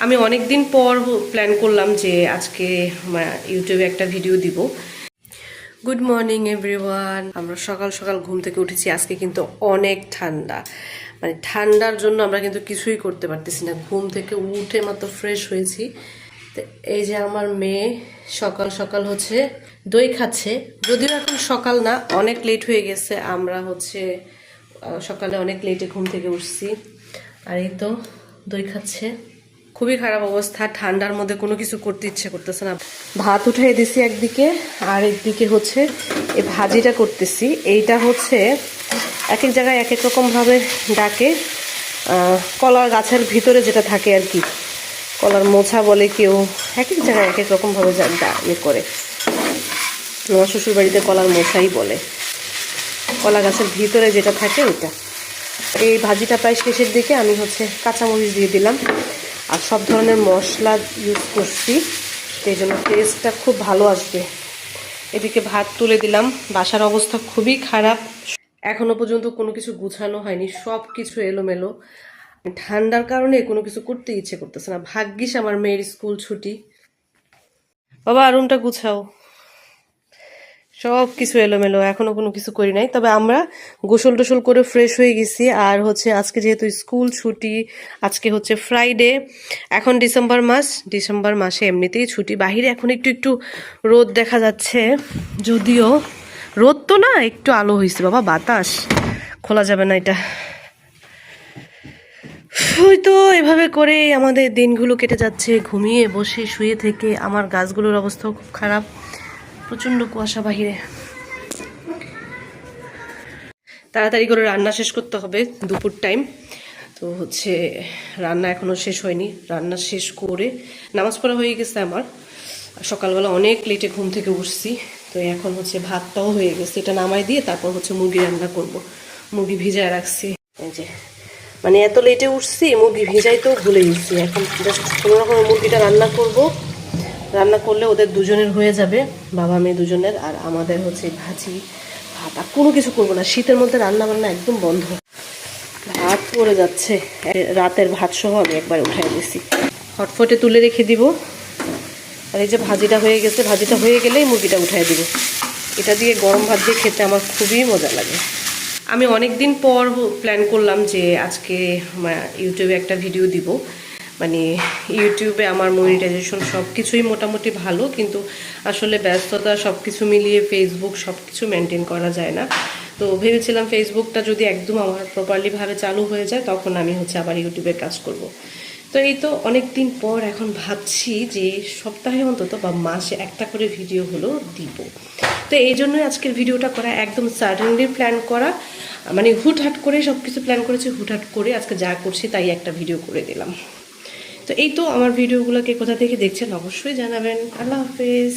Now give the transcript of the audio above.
আমি অনেক দিন পর প্ল্যান করলাম যে আজকে ইউটিউবে একটা ভিডিও দিব। Good morning everyone. আমরা সকাল সকাল ঘুম থেকে উঠেছি। আজকে কিন্তু অনেক ঠান্ডা, মানে ঠান্ডার জন্য আমরা কিন্তু কিছুই করতে পারতেছি না। ঘুম থেকে উঠে মাত্র ফ্রেশ হয়েছি। তো এই যে আমার মেয়ে সকাল সকাল হচ্ছে দই খাচ্ছে, যদিও এখন সকাল না, অনেক লেট হয়ে গেছে। আমরা হচ্ছে সকালে অনেক লেটে ঘুম থেকে উঠছি, আর এই তো দই খাচ্ছে। খুবই খারাপ অবস্থা, ঠান্ডার মধ্যে কোনো কিছু করতে ইচ্ছে করতেছে না। ভাত উঠাই দিছি একদিকে, আর একদিকে হচ্ছে এই ভাজিটা করতেছি। এইটা হচ্ছে এক এক জায়গায় এক এক রকমভাবে ডাকে। কলার গাছের ভিতরে যেটা থাকে আর কি, কলার মোছা বলে কেউ, এক এক জায়গায় এক এক রকমভাবে ইয়ে করে। আমার শ্বশুর বাড়িতে কলার মোছাই বলে। কলা গাছের ভিতরে যেটা থাকে ওইটা। এই ভাজিটা প্রায় শেষের দিকে। আমি হচ্ছে কাঁচামরিচ দিয়ে দিলাম আর সব ধরনের মশলা ইউজ করছি, এই জন্য টেস্টটা খুব ভালো আসবে। এদিকে ভাত তুলে দিলাম। বাসার অবস্থা খুবই খারাপ, এখনো পর্যন্ত কোনো কিছু গুছানো হয়নি, সব কিছু এলোমেলো। ঠান্ডার কারণে কোনো কিছু করতে ইচ্ছে করতেছে না। ভাগ্যিস আমার মেয়ের স্কুল ছুটি। বাবা রুমটা গুছাও। সব কিছু এলোমেলো, এখনো কোনো কিছু করি নাই। তবে আমরা গোসল টোসল করে ফ্রেশ হয়ে গেছি। আর হচ্ছে আজকে যেহেতু স্কুল ছুটি, আজকে হচ্ছে ফ্রাইডে। এখন ডিসেম্বর মাসে এমনিতেই ছুটি। বাহিরে এখন একটু একটু রোদ দেখা যাচ্ছে, যদিও রোদ তো না, একটু আলো হয়েছে। বাবা বাতাস, খোলা যাবে না এটা। ওই তো এভাবে করে আমাদের দিনগুলো কেটে যাচ্ছে, ঘুমিয়ে বসে শুয়ে থেকে। আমার গাছগুলোর অবস্থাও খুব খারাপ, প্রচন্ড কুয়াশা বাহিরে। তাড়াতাড়ি করে রান্না শেষ করতে হবে, দুপুর টাইম তো হচ্ছে। রান্না এখনো শেষ হয়নি, রান্না শেষ করে নামাজ পড়া হয়ে গেছে আমার। সকালবেলা অনেক লেটে ঘুম থেকে উঠছি, তো এখন হচ্ছে ভাতটাও হয়ে গেছে। এটা নামাই দিয়ে তারপর হচ্ছে মুরগি রান্না করব। মুরগি ভিজায় রাখছি। এই যে মানে এত লেটে উঠছি, মুরগি ভিজাই তো ভুলে গেছি। এখন জাস্ট কোনো রকম মুরগিটা রান্না করব। রান্না করলে ওদের দুজনের হয়ে যাবে, বাবা মেয়ে দুজনের। আর আমাদের হচ্ছে ভাজি ভাত, আর কোনো কিছু করবো না। শীতের মধ্যে রান্না বান্না একদম বন্ধ। ভাত পড়ে যাচ্ছে, রাতের ভাত সহ আমি একবার উঠাই দিছি, হটফটে তুলে রেখে দিব। আর এই যে ভাজিটা হয়ে গেছে, ভাজিটা হয়ে গেলেই মুরগিটা উঠাই দিব। এটা দিয়ে গরম ভাত দিয়ে খেতে আমার খুবই মজা লাগে। আমি অনেক দিন পর প্ল্যান করলাম যে আজকে ইউটিউবে একটা ভিডিও দিব। মানে ইউটিউবে আমার মনিটাইজেশন সব কিছুই মোটামুটি ভালো, কিন্তু আসলে ব্যস্ততা সব কিছু মিলিয়ে ফেসবুক সব কিছু মেনটেন করা যায় না। তো ভেবেছিলাম ফেসবুকটা যদি একদম আমার প্রপারলিভাবে চালু হয়ে যায়, তখন আমি হচ্ছে আবার ইউটিউবে কাজ করব। তো এই তো অনেক দিন পর এখন ভাবছি যে সপ্তাহে অন্তত বা মাসে একটা করে ভিডিও হলো দিব। তো এই জন্যই আজকের ভিডিওটা করা, একদম সাডেনলি প্ল্যান করা। মানে হুটহাট করে সব কিছু প্ল্যান করেছি, হুটহাট করে আজকে যা করছি তাই একটা ভিডিও করে দিলাম। তো এই তো আমার ভিডিওগুলোকে কোথা থেকে দেখছেন অবশ্যই জানাবেন। আল্লাহ হাফেজ।